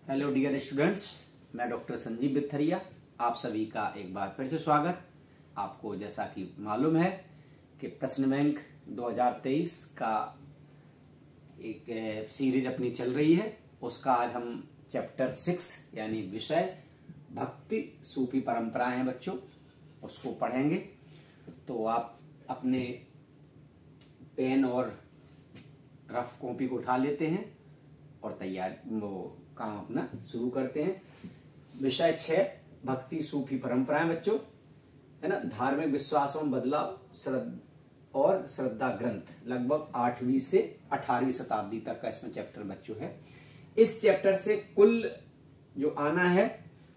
Hello dear students, मैं doctor Sanjeev बिथरिया आप सभी का एक बार फिर से स्वागत। आपको जैसा कि मालूम है कि प्रश्न बैंक 2023 का एक सीरीज अपनी चल रही है, उसका आज हम चैप्टर 6 यानी विषय भक्ति सूफी परंपराएं हैं बच्चों, उसको पढ़ेंगे। तो आप अपने पेन और रफ कॉपी को उठा लेते हैं और तैयार वो काम अपना शुरू करते हैं। विषय 6 भक्ति सूफी परंपराएं बच्चों, है ना। धार्मिक विश्वासों में बदलाव और श्रद्धा ग्रंथ, लगभग 8वीं से 18वीं शताब्दी तक का इसमें चैप्टर बच्चों है। इस चैप्टर से कुल जो आना है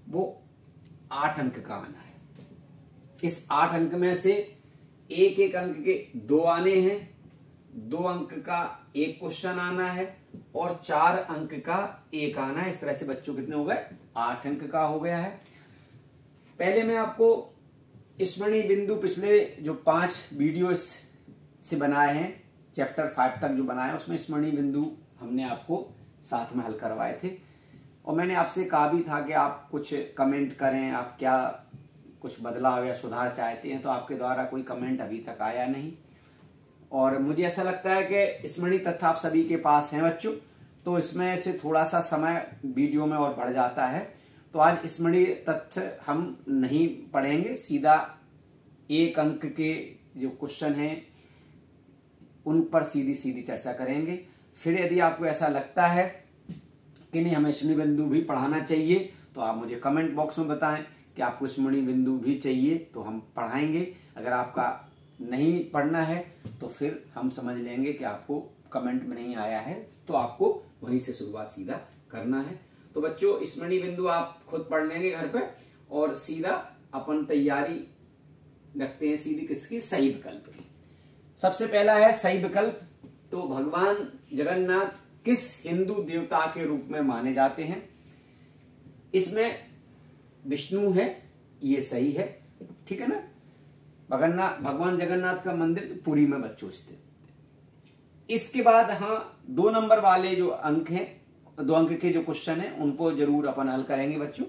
वो 8 अंक का आना है। इस 8 अंक में से एक एक अंक के 2 आने हैं, 2 अंक का एक क्वेश्चन आना है और 4 अंक का एक आना है। इस तरह से बच्चों कितने हो गए? 8 अंक का हो गया है। पहले मैं आपको स्मरणीय बिंदु पिछले जो 5 वीडियो से बनाए हैं, चैप्टर 5 तक जो बनाए उसमें स्मरणीय बिंदु हमने आपको साथ में हल करवाए थे और मैंने आपसे कहा भी था कि आप कुछ कमेंट करें, आप क्या कुछ बदलाव या सुधार चाहते हैं। तो आपके द्वारा कोई कमेंट अभी तक आया नहीं और मुझे ऐसा लगता है कि स्मरणीय तथ्य आप सभी के पास हैं बच्चों, तो इसमें से थोड़ा सा समय वीडियो में और बढ़ जाता है। तो आज स्मरणीय तथ्य हम नहीं पढ़ेंगे, सीधा एक अंक के जो क्वेश्चन हैं उन पर सीधी सीधी चर्चा करेंगे। फिर यदि आपको ऐसा लगता है कि नहीं हमें स्मरणीय बिंदु भी पढ़ाना चाहिए तो आप मुझे कमेंट बॉक्स में बताएं कि आपको स्मरणीय बिंदु भी चाहिए तो हम पढ़ाएंगे। अगर आपका नहीं पढ़ना है तो फिर हम समझ लेंगे कि आपको कमेंट में नहीं आया है, तो आपको वहीं से शुरुआत सीधा करना है। तो बच्चों स्मरणीय बिंदु आप खुद पढ़ लेंगे घर पे और सीधा अपन तैयारी रखते हैं सीधी किसकी? सही विकल्प की। सबसे पहला है सही विकल्प। तो भगवान जगन्नाथ किस हिंदू देवता के रूप में माने जाते हैं? इसमें विष्णु है, ये सही है, ठीक है ना। भगवान जगन्नाथ का मंदिर पुरी में बच्चों स्थित। इसके बाद हाँ 2 नंबर वाले जो अंक हैं, 2 अंक के जो क्वेश्चन हैं उनको जरूर अपन हल करेंगे बच्चों।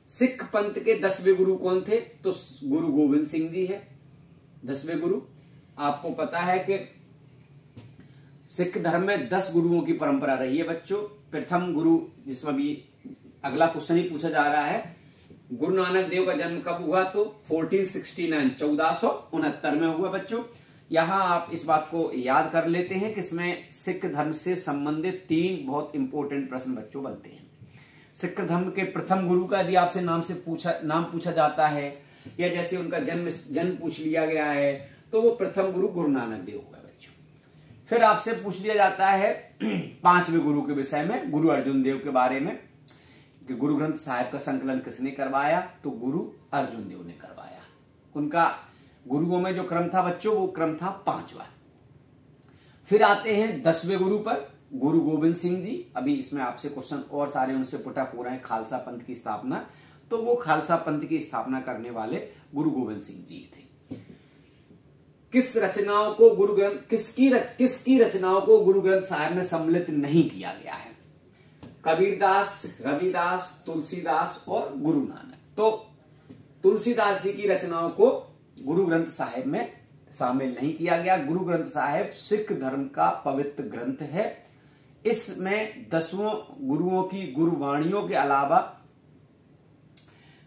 सिख पंथ के 10वें गुरु कौन थे? तो गुरु गोविंद सिंह जी है 10वें गुरु। आपको पता है कि सिख धर्म में 10 गुरुओं की परंपरा रही है बच्चों। प्रथम गुरु, जिसमें भी अगला क्वेश्चन ही पूछा जा रहा है, गुरु नानक देव का जन्म कब हुआ? तो 1469 1469 में हुआ बच्चों। यहां आप इस बात को याद कर लेते हैं कि इसमें सिख धर्म से संबंधित 3 बहुत इंपॉर्टेंट प्रश्न बच्चों बनते हैं। सिख धर्म के प्रथम गुरु का यदि आपसे नाम पूछा जाता है या जैसे उनका जन्म पूछ लिया गया है तो वो प्रथम गुरु गुरु नानक देव हुआ बच्चों। फिर आपसे पूछ लिया जाता है 5वें गुरु के विषय में, गुरु अर्जुन देव के बारे में, कि गुरु ग्रंथ साहिब का संकलन किसने करवाया? तो गुरु अर्जुन देव ने करवाया। उनका गुरुओं में जो क्रम था बच्चों वो क्रम था 5वां। फिर आते हैं 10वें गुरु पर, गुरु गोविंद सिंह जी। अभी इसमें आपसे क्वेश्चन और सारे उनसे पुटअप हो रहे हैं। खालसा पंथ की स्थापना, तो वो खालसा पंथ की स्थापना करने वाले गुरु गोविंद सिंह जी थे। किस रचनाओं को गुरु ग्रंथ किसकी रचनाओं को गुरु ग्रंथ साहिब में सम्मिलित नहीं किया गया है? कबीरदास, रविदास, तुलसीदास और गुरु नानक। तो तुलसीदास जी की रचनाओं को गुरु ग्रंथ साहिब में शामिल नहीं किया गया। गुरु ग्रंथ साहिब सिख धर्म का पवित्र ग्रंथ है। इसमें 10 गुरुओं की गुरुवाणियों के अलावा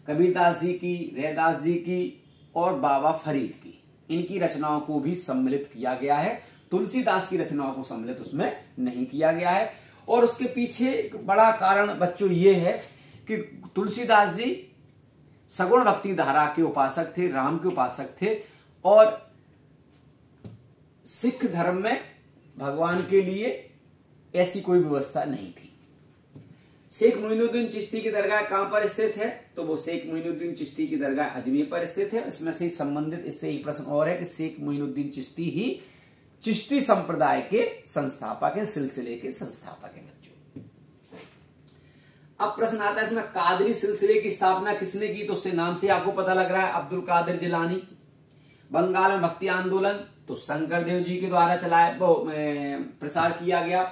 कबीरदास जी की, रैदास जी की और बाबा फरीद की, इनकी रचनाओं को भी सम्मिलित किया गया है। तुलसीदास की रचनाओं को सम्मिलित उसमें नहीं किया गया है। और उसके पीछे एक बड़ा कारण बच्चों ये है कि तुलसीदास जी सगुण भक्ति धारा के उपासक थे, राम के उपासक थे और सिख धर्म में भगवान के लिए ऐसी कोई व्यवस्था नहीं थी। शेख मोइनुद्दीन चिश्ती की दरगाह कहां पर स्थित है? तो वो शेख मोइनुद्दीन चिश्ती की दरगाह अजमेर पर स्थित है। इसमें से संबंधित इससे एक प्रश्न और है कि शेख मोइनुद्दीन चिश्ती ही चिश्ती संप्रदाय के संस्थापक हैं, सिलसिले के संस्थापक हैं बच्चों। अब प्रश्न आता है इसमें कादरी सिलसिले की स्थापना किसने की? तो उससे नाम से आपको पता लग रहा है, अब्दुल कादिर जिलानी। बंगाल में भक्ति आंदोलन तो शंकर देव जी के द्वारा प्रसार किया गया।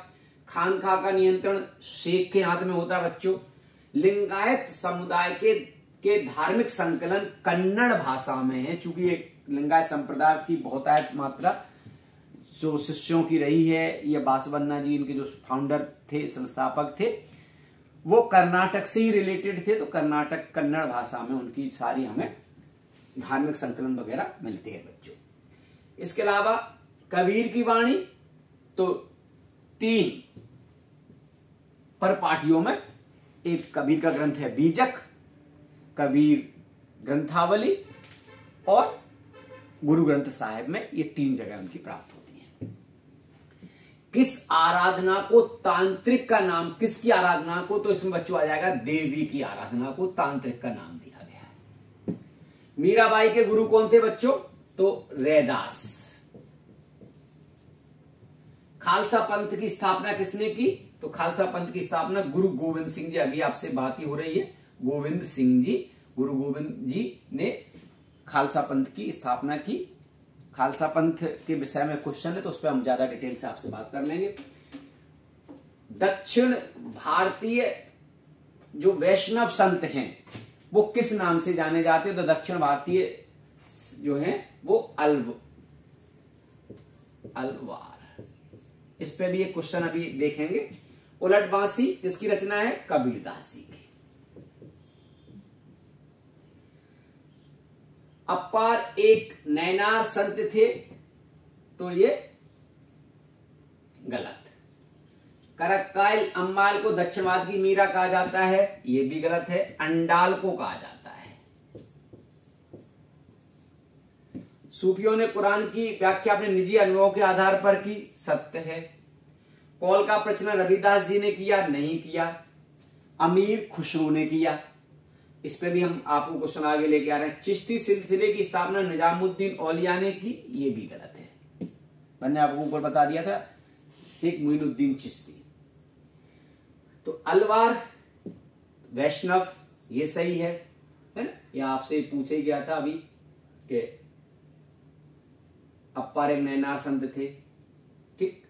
खानखा का नियंत्रण शेख के हाथ में होता है बच्चों। लिंगायत समुदाय के धार्मिक संकलन कन्नड़ भाषा में है, चूंकि एक लिंगायत संप्रदाय की बहुतायत मात्रा जो शिष्यों की रही है, ये बासवन्ना जी इनके जो फाउंडर थे, संस्थापक थे, वो कर्नाटक से ही रिलेटेड थे, तो कर्नाटक कन्नड़ भाषा में उनकी सारी हमें धार्मिक संकलन वगैरह मिलते हैं बच्चों। इसके अलावा कबीर की वाणी तो 3 परपाटियों में, एक कबीर का ग्रंथ है बीजक, कबीर ग्रंथावली और गुरु ग्रंथ साहिब में, ये 3 जगह उनकी प्राप्त होती है। किस आराधना को तांत्रिक का नाम, किसकी आराधना को, तो इसमें बच्चों आ जाएगा देवी की आराधना को तांत्रिक का नाम दिया गया है। मीराबाई के गुरु कौन थे बच्चों, तो रैदास। खालसा पंथ की स्थापना किसने की, तो खालसा पंथ की स्थापना गुरु गोविंद सिंह जी, अभी आपसे बात ही हो रही है, गोविंद सिंह जी, गुरु गोविंद जी ने खालसा पंथ की स्थापना की। खालसा पंथ के विषय में क्वेश्चन है तो उस पर हम ज्यादा डिटेल से आपसे बात कर लेंगे। दक्षिण भारतीय जो वैष्णव संत हैं वो किस नाम से जाने जाते हैं, तो दक्षिण भारतीय जो हैं वो अलवार। इस पे भी एक क्वेश्चन अभी देखेंगे। उलट बांसी किसकी रचना है, कबीरदास जी की। अपार एक नैनार संत थे, तो ये गलत। करक्काइल अम्बाल को दक्षिण भारत की मीरा कहा जाता है, ये भी गलत है। अंडाल को कहा जाता है। सूफियों ने कुरान की व्याख्या अपने निजी अनुभव के आधार पर की, सत्य है। कौल का प्रचलन रविदास जी ने किया, नहीं किया। अमीर खुसरो ने किया, इस पे भी हम आपको क्वेश्चन आगे लेके आ रहे हैं। चिश्ती सिलसिले की स्थापना निजामुद्दीन औलिया ने की, ये भी गलत है। मैंने आपको ऊपर बता दिया था, शेख मोइनुद्दीन चिश्ती। तो अलवार वैष्णव, ये सही है ना। ये आपसे पूछे गया था अभी कि अपार एक नैनार संत थे, ठीक।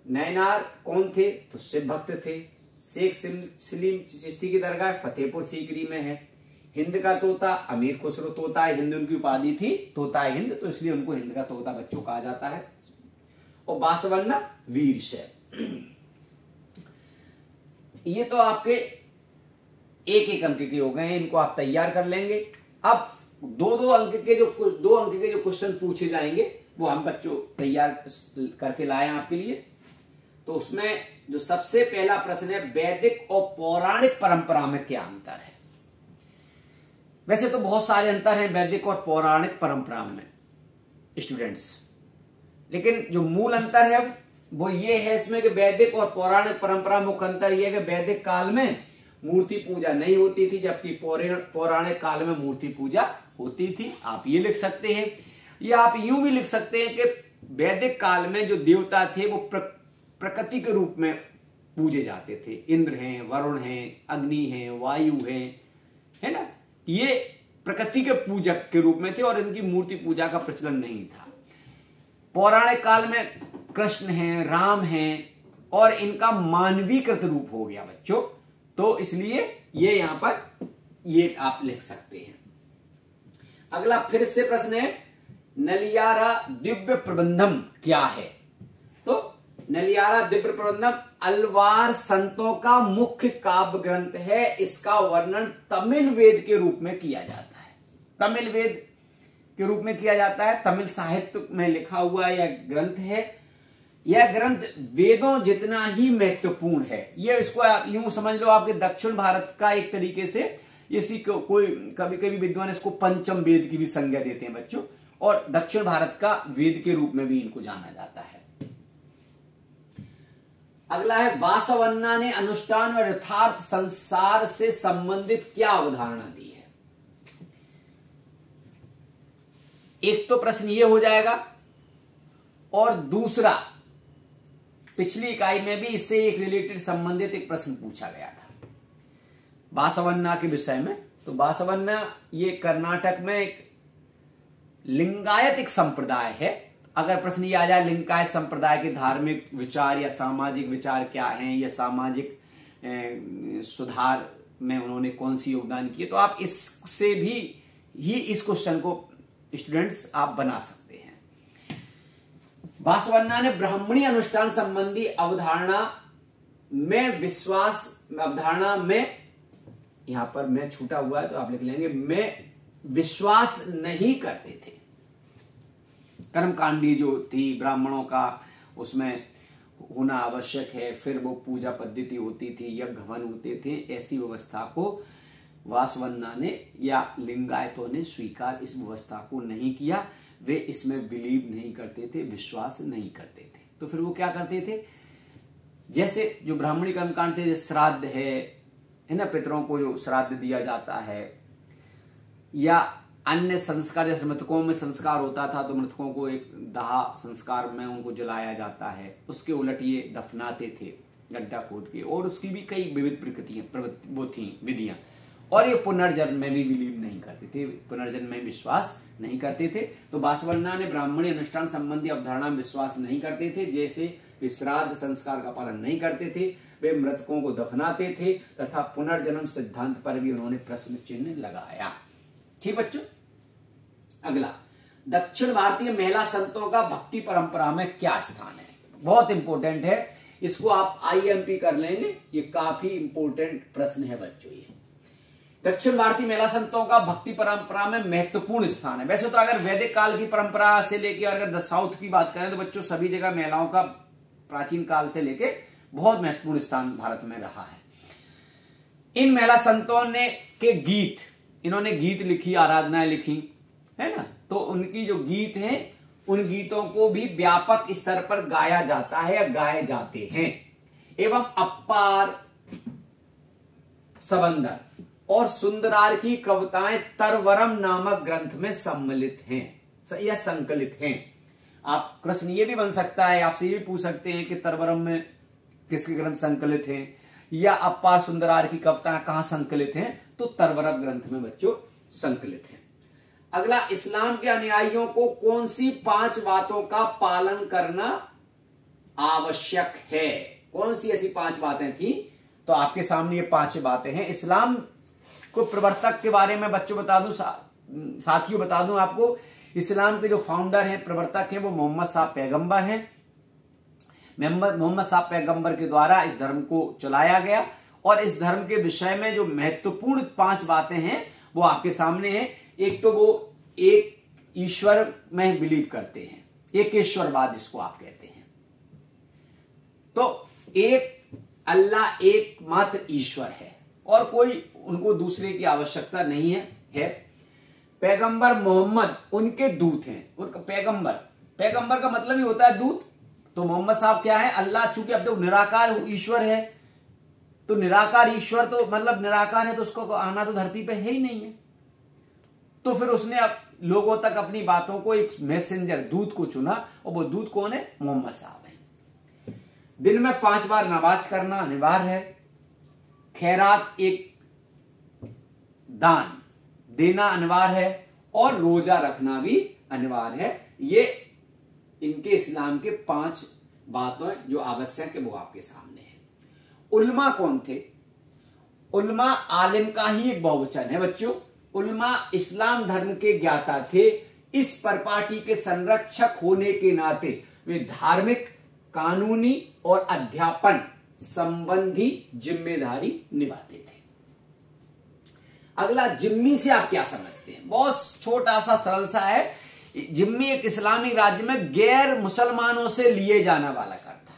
नैनार कौन थे, तो शिव भक्त थे। शेख सलीम चिश्ती की दरगाह फतेहपुर सीकरी में है। हिंद का तोता अमीर खुसरो, तोता हिंद उनकी उपाधि थी, तोता हिंद, तो इसलिए उनको हिंद का तोता बच्चों कहा जाता है। और बासवन्ना वीर शैव। ये तो आपके 1-1 अंक के हो गए, इनको आप तैयार कर लेंगे। अब 2-2 अंक के जो क्वेश्चन पूछे जाएंगे वो हम बच्चों तैयार करके लाए हैं आपके लिए। तो उसमें जो सबसे पहला प्रश्न है, वैदिक और पौराणिक परंपरा में क्या अंतर है। वैसे तो बहुत सारे अंतर हैं वैदिक और पौराणिक परंपरा में स्टूडेंट्स, लेकिन जो मूल अंतर है वो ये है इसमें कि वैदिक और पौराणिक परंपरा मुख्य अंतर यह है कि वैदिक काल में मूर्ति पूजा नहीं होती थी, जबकि पौराणिक काल में मूर्ति पूजा होती थी। आप ये लिख सकते हैं, या आप यूं भी लिख सकते हैं कि वैदिक काल में जो देवता थे वो प्रकृति के रूप में पूजे जाते थे। इंद्र हैं, वरुण हैं, अग्नि हैं, वायु हैं, है ना, ये प्रकृति के पूजक के रूप में थे और इनकी मूर्ति पूजा का प्रचलन नहीं था। पौराणिक काल में कृष्ण हैं, राम हैं और इनका मानवीकृत रूप हो गया बच्चों, तो इसलिए ये यहां पर ये आप लिख सकते हैं। अगला फिर से प्रश्न है, नलियारा दिव्य प्रबंधम क्या है। तो नलियारा दिव्य प्रबंधम अलवार संतों का मुख्य काव्य ग्रंथ है। इसका वर्णन तमिल वेद के रूप में किया जाता है, तमिल वेद के रूप में किया जाता है। तमिल साहित्य में लिखा हुआ यह ग्रंथ है। यह ग्रंथ वेदों जितना ही महत्वपूर्ण है। यह इसको यूं समझ लो, आपके दक्षिण भारत का एक तरीके से, इसी को कोई कभी कभी विद्वान इसको पंचम वेद की भी संज्ञा देते हैं बच्चों, और दक्षिण भारत का वेद के रूप में भी इनको जाना जाता है। अगला है, बासवन्ना ने अनुष्ठान और यथार्थ संसार से संबंधित क्या अवधारणा दी है। एक तो प्रश्न ये हो जाएगा, और दूसरा पिछली इकाई में भी इससे एक रिलेटेड संबंधित एक प्रश्न पूछा गया था बासवन्ना के विषय में। तो बासवन्ना ये कर्नाटक में एक लिंगायत एक संप्रदाय है। अगर प्रश्न ये आ जाए लिंगायत संप्रदाय के धार्मिक विचार या सामाजिक विचार क्या हैं, या सामाजिक सुधार में उन्होंने कौन सी योगदान किए, तो आप इससे भी ही इस क्वेश्चन को स्टूडेंट्स आप बना सकते हैं। बासवन्ना ने ब्राह्मणी अनुष्ठान संबंधी अवधारणा में यहां पर मैं छूटा हुआ है तो आप लिख लेंगे, में विश्वास नहीं करते थे। कर्मकांडी जो थी ब्राह्मणों का, उसमें होना आवश्यक है, फिर वो पूजा पद्धति होती थी, यज्ञ हवन होते थे, ऐसी व्यवस्था को वासवन्ना ने या लिंगायतों ने स्वीकार इस व्यवस्था को नहीं किया। वे इसमें बिलीव नहीं करते थे, विश्वास नहीं करते थे। तो फिर वो क्या करते थे, जैसे जो ब्राह्मणी कर्मकांड थे, श्राद्ध है ना, पितरों को जो श्राद्ध दिया जाता है, या अन्य संस्कार, जैसे मृतकों में संस्कार होता था तो मृतकों को एक दाह संस्कार में उनको जलाया जाता है, उसके उलट ये दफनाते थे गड्ढा खोद के, और उसकी भी कई विविध प्रकृतियां वो थी विधियां। और ये पुनर्जन्म में भी बिलीव नहीं करते थे, पुनर्जन्म में विश्वास नहीं करते थे। तो बासवन्ना ने ब्राह्मणी अनुष्ठान संबंधी अवधारणा में विश्वास नहीं करते थे, जैसे वे श्राद्ध संस्कार का पालन नहीं करते थे, वे मृतकों को दफनाते थे, तथा पुनर्जन्म सिद्धांत पर भी उन्होंने प्रश्न चिन्ह लगाया। ठीक बच्चों, अगला, दक्षिण भारतीय महिला संतों का भक्ति परंपरा में क्या स्थान है? बहुत इंपॉर्टेंट है, इसको आप IMP कर लेंगे, ये काफी इंपॉर्टेंट प्रश्न है बच्चों। ये दक्षिण भारतीय महिला संतों का भक्ति परंपरा में महत्वपूर्ण स्थान है। वैसे तो अगर वैदिक काल की परंपरा से लेकर अगर द साउथ की बात करें तो बच्चों सभी जगह महिलाओं का प्राचीन काल से लेकर बहुत महत्वपूर्ण स्थान भारत में रहा है। इन महिला संतों ने के गीत, इन्होंने गीत लिखी, आराधनाएं लिखी, है ना, तो उनकी जो गीत हैं उन गीतों को भी व्यापक स्तर पर गाया जाता है या गाए जाते हैं, एवं अपार सबंदर और सुंदरार की कविताएं तरवरम नामक ग्रंथ में सम्मिलित हैं या संकलित हैं। आप प्रश्न ये भी बन सकता है, आपसे ये भी पूछ सकते हैं कि तरवरम में किसके ग्रंथ संकलित हैं, या अपार सुंदरार की कविताएं कहां संकलित हैं, तो तरवरम ग्रंथ में बच्चों संकलित हैं। अगला, इस्लाम के अनुयायियों को कौन सी 5 बातों का पालन करना आवश्यक है? कौन सी ऐसी 5 बातें थी? तो आपके सामने ये 5 बातें हैं। इस्लाम को प्रवर्तक के बारे में बच्चों बता दूं, साथियों बता दूं आपको, इस्लाम के जो फाउंडर हैं, प्रवर्तक हैं, वो मोहम्मद साहब पैगंबर हैं। मोहम्मद साहब पैगंबर के द्वारा इस धर्म को चलाया गया, और इस धर्म के विषय में जो महत्वपूर्ण 5 बातें हैं वो आपके सामने हैं। एक तो वो एक ईश्वर में बिलीव करते हैं, एक ईश्वरवाद जिसको आप कहते हैं, तो एक अल्लाह एकमात्र ईश्वर है और कोई उनको दूसरे की आवश्यकता नहीं है। पैगंबर मोहम्मद उनके दूत हैं। उनका पैगंबर का मतलब ही होता है दूत। तो मोहम्मद साहब क्या है? अल्लाह, चूंकि अब तो निराकार ईश्वर है, तो निराकार ईश्वर तो मतलब निराकार है, तो उसको आना तो धरती पे है ही नहीं है। तो फिर उसने अब लोगों तक अपनी बातों को एक मैसेंजर दूत को चुना, और वो दूत कौन है? मोहम्मद साहब है। दिन में 5 बार नमाज करना अनिवार्य है। खैरात एक दान देना अनिवार्य है, और रोजा रखना भी अनिवार्य है। ये इनके इस्लाम के 5 बातें जो आवश्यक है वो आपके सामने है। उल्मा कौन थे? उल्मा आलिम का ही एक बहुवचन है बच्चों। उल्मा इस्लाम धर्म के ज्ञाता थे। इस परिपाटी के संरक्षक होने के नाते वे धार्मिक, कानूनी और अध्यापन संबंधी जिम्मेदारी निभाते थे। अगला, जिम्मी से आप क्या समझते हैं? बहुत छोटा सा सरल सा है। जिम्मी एक इस्लामी राज्य में गैर मुसलमानों से लिए जाने वाला कर था।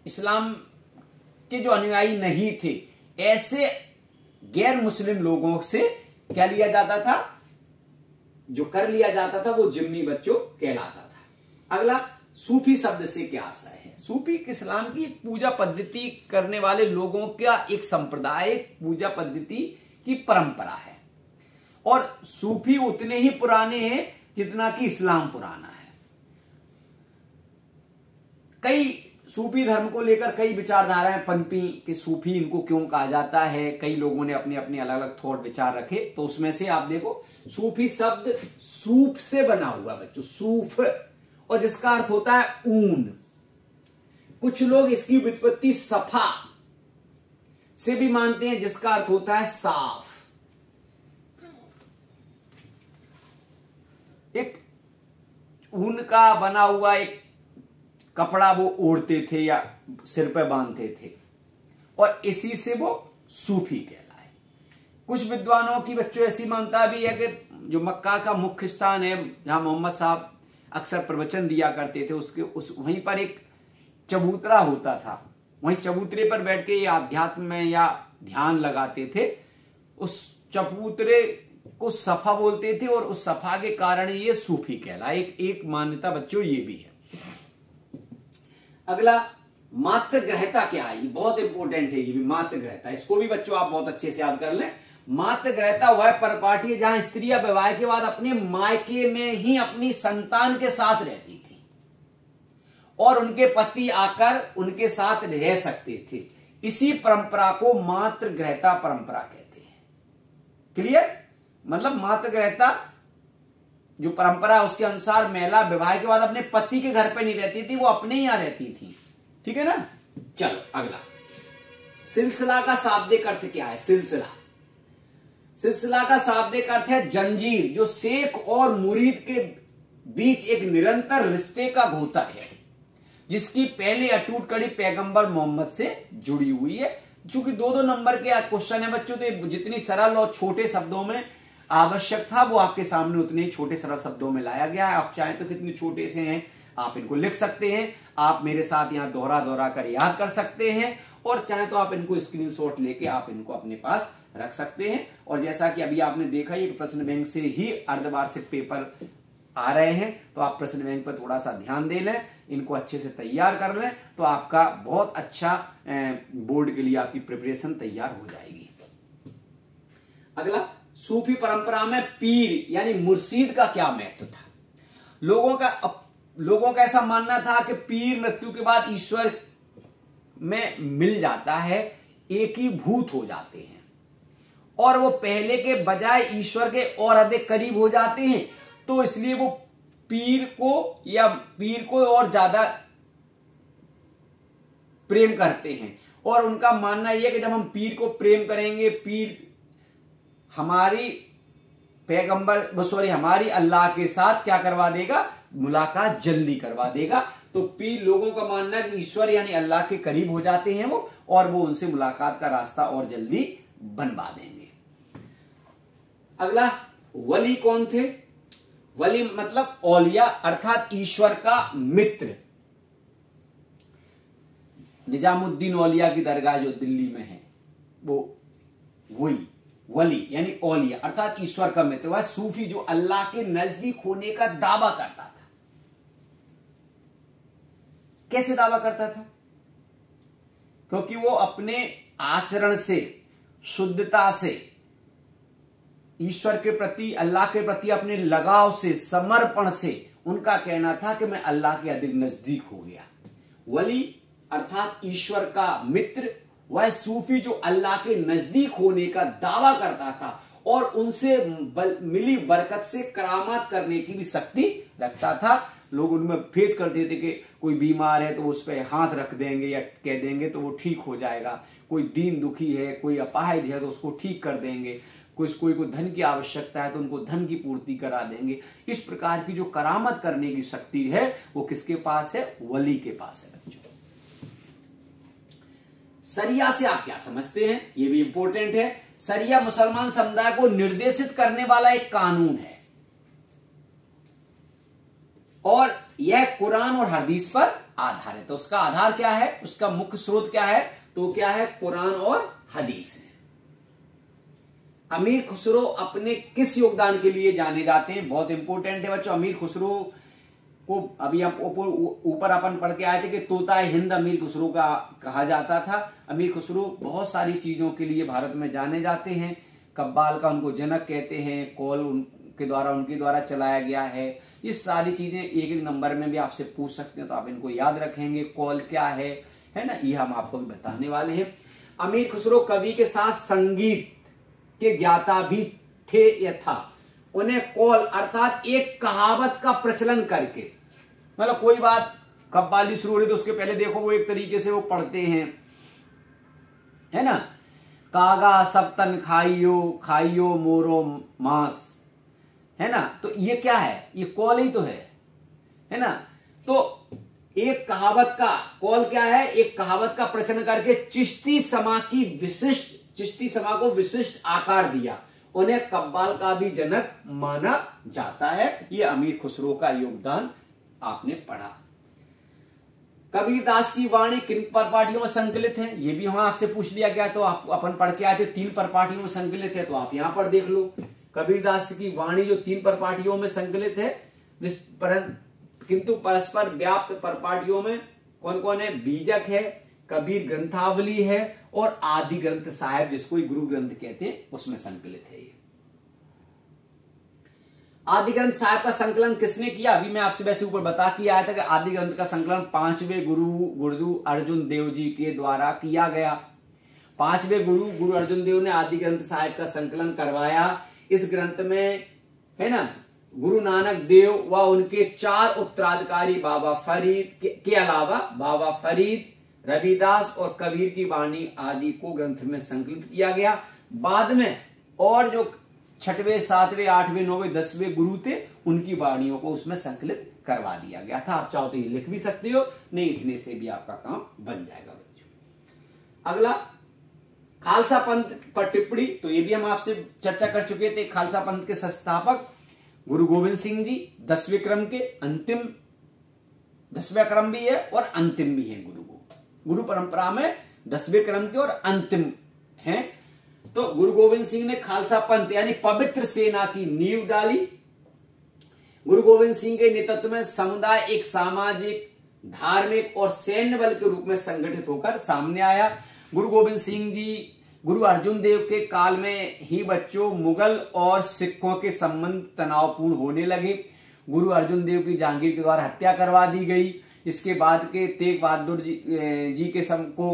इस्लाम के जो अनुयायी नहीं थे, ऐसे गैर मुस्लिम लोगों से क्या लिया जाता था? जो कर लिया जाता था वो जिम्मी बच्चों कहलाता था। अगला, सूफी शब्द से क्या आशय है? सूफी इस्लाम की एक पूजा पद्धति करने वाले लोगों का एक संप्रदाय, पूजा पद्धति की परंपरा है, और सूफी उतने ही पुराने हैं जितना कि इस्लाम पुराना है। कई सूफी धर्म को लेकर कई विचारधाराएं पनपी कि सूफी इनको क्यों कहा जाता है। कई लोगों ने अपने अपने अलग अलग थॉट विचार रखे। तो उसमें से आप देखो, सूफी शब्द सूफ से बना हुआ बच्चों, सूफ, और जिसका अर्थ होता है ऊन। कुछ लोग इसकी व्युत्पत्ति सफा से भी मानते हैं, जिसका अर्थ होता है साफ। एक ऊन का बना हुआ एक कपड़ा वो ओढ़ते थे या सिर पे बांधते थे, और इसी से वो सूफी कहलाए। कुछ विद्वानों की बच्चों ऐसी मान्यता भी है कि जो मक्का का मुख्य स्थान है, जहां मोहम्मद साहब अक्सर प्रवचन दिया करते थे, वहीं पर एक चबूतरा होता था। वहीं चबूतरे पर बैठ के ये अध्यात्म में या ध्यान लगाते थे। उस चबूतरे को सफा बोलते थे, और उस सफा के कारण ये सूफी कहलाए। एक मान्यता बच्चों ये भी है। अगला, मातृग्रहता क्या है? ये बहुत इंपॉर्टेंट है, ये भी मातृग्रहता। इसको भी बच्चों आप बहुत अच्छे से याद कर लें। मातृग्रहता वह परिपाटी है जहां स्त्रियां विवाह के बाद अपने मायके में ही अपनी संतान के साथ रहती थी और उनके पति आकर उनके साथ रह सकते थे। इसी परंपरा को मातृग्रहता परंपरा कहते हैं। क्लियर? मतलब मातृग्रहता जो परंपरा है उसके अनुसार महिला विवाह के बाद अपने पति के घर पे नहीं रहती थी, वो अपने यहां रहती थी। ठीक है ना? चलो अगला, सिलसिला का शाब्दिक अर्थ क्या है? सिलसिला का शाब्दिक अर्थ है जंजीर, जो शेख और मुरीद के बीच एक निरंतर रिश्ते का घोतक है, जिसकी पहली अटूट कड़ी पैगंबर मोहम्मद से जुड़ी हुई है। चूंकि 2-2 नंबर के क्वेश्चन है बच्चों, तो जितनी सरल और छोटे शब्दों में आवश्यक था वो आपके सामने उतने ही छोटे सरल शब्दों में लाया गया है। आप चाहें तो कितने छोटे से हैं आप इनको लिख सकते हैं। आप मेरे साथ यहाँ दोहरा कर याद कर सकते हैं, और चाहे तो आप इनको स्क्रीनशॉट लेके आप इनको अपने पास रख सकते हैं। और जैसा कि अभी आपने देखा ये प्रश्न बैंक से ही अर्धवार्षिक पेपर आ रहे हैं, तो आप प्रश्न बैंक पर थोड़ा सा ध्यान दे लें, इनको अच्छे से तैयार कर लें, तो आपका बहुत अच्छा बोर्ड के लिए आपकी प्रिपरेशन तैयार हो जाएगी। अगला, सूफी परंपरा में पीर यानी मुर्शीद का क्या महत्व था? लोगों का ऐसा मानना था कि पीर मृत्यु के बाद ईश्वर में मिल जाता है, एक ही भूत हो जाते हैं, और वो पहले के बजाय ईश्वर के और अधिक करीब हो जाते हैं। तो इसलिए वो पीर को और ज्यादा प्रेम करते हैं, और उनका मानना यह है कि जब हम पीर को प्रेम करेंगे, पीर हमारी हमारी अल्लाह के साथ क्या करवा देगा? मुलाकात जल्दी करवा देगा। तो पीर लोगों का मानना है कि ईश्वर यानी अल्लाह के करीब हो जाते हैं वो, और वो उनसे मुलाकात का रास्ता और जल्दी बनवा देंगे। अगला, वली कौन थे? वली मतलब औलिया अर्थात ईश्वर का मित्र। निजामुद्दीन औलिया की दरगाह जो दिल्ली में है, वो वही वली यानी औलिया अर्थात ईश्वर का मित्र। वह सूफी जो अल्लाह के नजदीक होने का दावा करता था। कैसे दावा करता था? क्योंकि वो अपने आचरण से, शुद्धता से, ईश्वर के प्रति, अल्लाह के प्रति अपने लगाव से, समर्पण से, उनका कहना था कि मैं अल्लाह के अधिक नजदीक हो गया। वली अर्थात ईश्वर का मित्र, वह सूफी जो अल्लाह के नजदीक होने का दावा करता था और उनसे मिली बरकत से करामात करने की भी शक्ति रखता था। लोग उनमें भेद कर देते कि कोई बीमार है तो उस पर हाथ रख देंगे या कह देंगे तो वो ठीक हो जाएगा, कोई दीन दुखी है, कोई अपाहिज है तो उसको ठीक कर देंगे, कोई को धन की आवश्यकता है तो उनको धन की पूर्ति करा देंगे। इस प्रकार की जो करामत करने की शक्ति है वो किसके पास है? वली के पास है बच्चों। शरिया से आप क्या समझते हैं? ये भी इंपॉर्टेंट है। शरिया मुसलमान समुदाय को निर्देशित करने वाला एक कानून है और यह कुरान और हदीस पर आधारित है। तो उसका आधार क्या है? उसका मुख्य स्रोत क्या है? तो क्या है? कुरान और हदीस है। अमीर खुसरो अपने किस योगदान के लिए जाने जाते हैं? बहुत इंपॉर्टेंट है बच्चों। अमीर खुसरो को अभी हम ऊपर अपन पढ़ के आए थे कि तोता हिंद अमीर खुसरो का कहा जाता था। अमीर खुसरो बहुत सारी चीजों के लिए भारत में जाने जाते हैं। कव्वाल का उनको जनक कहते हैं, के द्वारा उनके द्वारा चलाया गया है। ये सारी चीजें एक एक नंबर में भी आपसे पूछ सकते हैं, तो आप इनको याद रखेंगे। कौल क्या है ना, ये हम आपको भी बताने वाले हैं। अमीर खुसरो कवि के साथ संगीत के ज्ञाता भी थे या था। उन्हें कौल अर्थात एक कहावत का प्रचलन करके, मतलब कोई बात कव्वाली शुरू हो रही तो उसके पहले देखो वो एक तरीके से वो पढ़ते हैं, है ना। कागा सब तन खाइयो खाइयो मोरो मांस, है ना। तो ये क्या है, ये कौल ही तो है ना। तो एक कहावत का कौल क्या है, एक कहावत का प्रचलन करके चिश्ती समा को विशिष्ट आकार दिया। उन्हें कव्वाल का भी जनक माना जाता है। ये अमीर खुसरो का योगदान आपने पढ़ा। कबीरदास की वाणी किन परपाटियों में संकलित है, ये भी वहां आपसे पूछ लिया गया। तो आप अपन पढ़ के आए थे 3 परपाटियों में संकलित है, तो आप यहां पर देख लो। कबीरदास की वाणी जो 3 परपाटियों में संकलित है, किंतु परस्पर व्याप्त परपाटियों में कौन कौन है, बीजक है, कबीर ग्रंथावली है और आदि ग्रंथ साहिब, जिसको गुरु ग्रंथ कहते हैं, उसमें संकलित है। आदि ग्रंथ साहिब का संकलन किसने किया, अभी मैं आपसे वैसे ऊपर बता के आया था कि आदि ग्रंथ का संकलन 5वें गुरु अर्जुन देव जी के द्वारा किया गया। 5वें गुरु अर्जुन देव ने आदि ग्रंथ साहिब का संकलन करवाया। इस ग्रंथ में, है ना, गुरु नानक देव व उनके 4 उत्तराधिकारी बाबा फरीद के अलावा बाबा फरीद, रविदास और कबीर की वाणी आदि को ग्रंथ में संकलित किया गया। बाद में और जो 6वें 7वें 8वें 9वें 10वें गुरु थे, उनकी वाणियों को उसमें संकलित करवा दिया गया था। आप चाहो तो ये लिख भी सकते हो, नहीं इतने से भी आपका काम बन जाएगा बच्चों। अगला खालसा पंथ पर टिप्पणी, तो ये भी हम आपसे चर्चा कर चुके थे। खालसा पंथ के संस्थापक गुरु गोविंद सिंह जी 10वें क्रम के अंतिम, 10वां क्रम भी है और अंतिम भी है। गुरु परंपरा में 10वें क्रम के और अंतिम हैं। तो गुरु गोविंद सिंह ने खालसा पंथ यानी पवित्र सेना की नींव डाली। गुरु गोविंद सिंह के नेतृत्व में समुदाय एक सामाजिक, धार्मिक और सैन्य बल के रूप में संगठित होकर सामने आया। गुरु गोविंद सिंह जी गुरु अर्जुन देव के काल में ही बच्चों मुगल और सिखों के संबंध तनावपूर्ण होने लगे। गुरु अर्जुन देव की जहांगीर के द्वारा हत्या करवा दी गई। इसके बाद के तेग बहादुर जी के सम को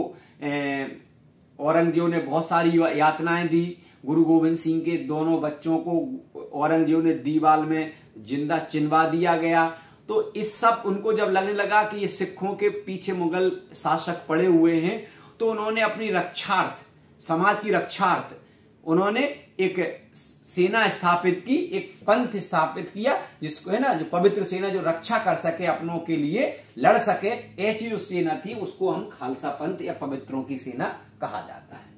औरंगजेब ने बहुत सारी यातनाएं दी। गुरु गोविंद सिंह के दोनों बच्चों को औरंगजेब ने दीवाल में जिंदा चिनवा दिया गया। तो इस सब उनको जब लगने लगा कि ये सिखों के पीछे मुगल शासक पड़े हुए हैं, तो उन्होंने अपनी रक्षार्थ, समाज की रक्षार्थ उन्होंने एक सेना स्थापित की, एक पंथ स्थापित किया, जिसको, है ना, जो पवित्र सेना जो रक्षा कर सके, अपनों के लिए लड़ सके, ऐसी जो सेना थी उसको हम खालसा पंथ या पवित्रों की सेना कहा जाता है।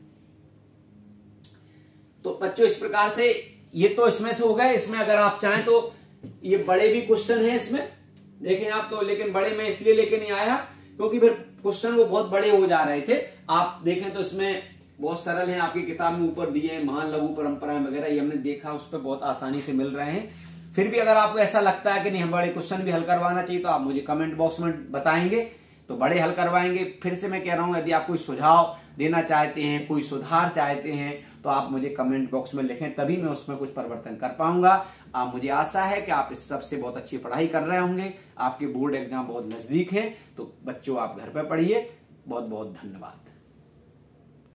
तो बच्चों इस प्रकार से ये तो इसमें से हो गए। इसमें अगर आप चाहें तो ये बड़े भी क्वेश्चन हैं इसमें, देखें आप तो, लेकिन बड़े मैं इसलिए लेके नहीं आया क्योंकि फिर क्वेश्चन वो बहुत बड़े हो जा रहे थे। आप देखें तो इसमें बहुत सरल है, आपकी किताब में ऊपर दिए हैं, महान लघु परंपराएं वगैरह, ये हमने देखा, उस पर बहुत आसानी से मिल रहे हैं। फिर भी अगर आपको ऐसा लगता है कि नहीं हम बड़े क्वेश्चन भी हल करवाना चाहिए, तो आप मुझे कमेंट बॉक्स में बताएंगे, तो बड़े हल करवाएंगे। फिर से मैं कह रहा हूं, यदि आप कोई सुझाव देना चाहते हैं, कोई सुधार चाहते हैं, तो आप मुझे कमेंट बॉक्स में लिखें, तभी मैं उसमें कुछ परिवर्तन कर पाऊंगा। आप, मुझे आशा है कि आप इस सबसे बहुत अच्छी पढ़ाई कर रहे होंगे। आपके बोर्ड एग्जाम बहुत नजदीक है, तो बच्चों आप घर पर पढ़िए। बहुत बहुत धन्यवाद।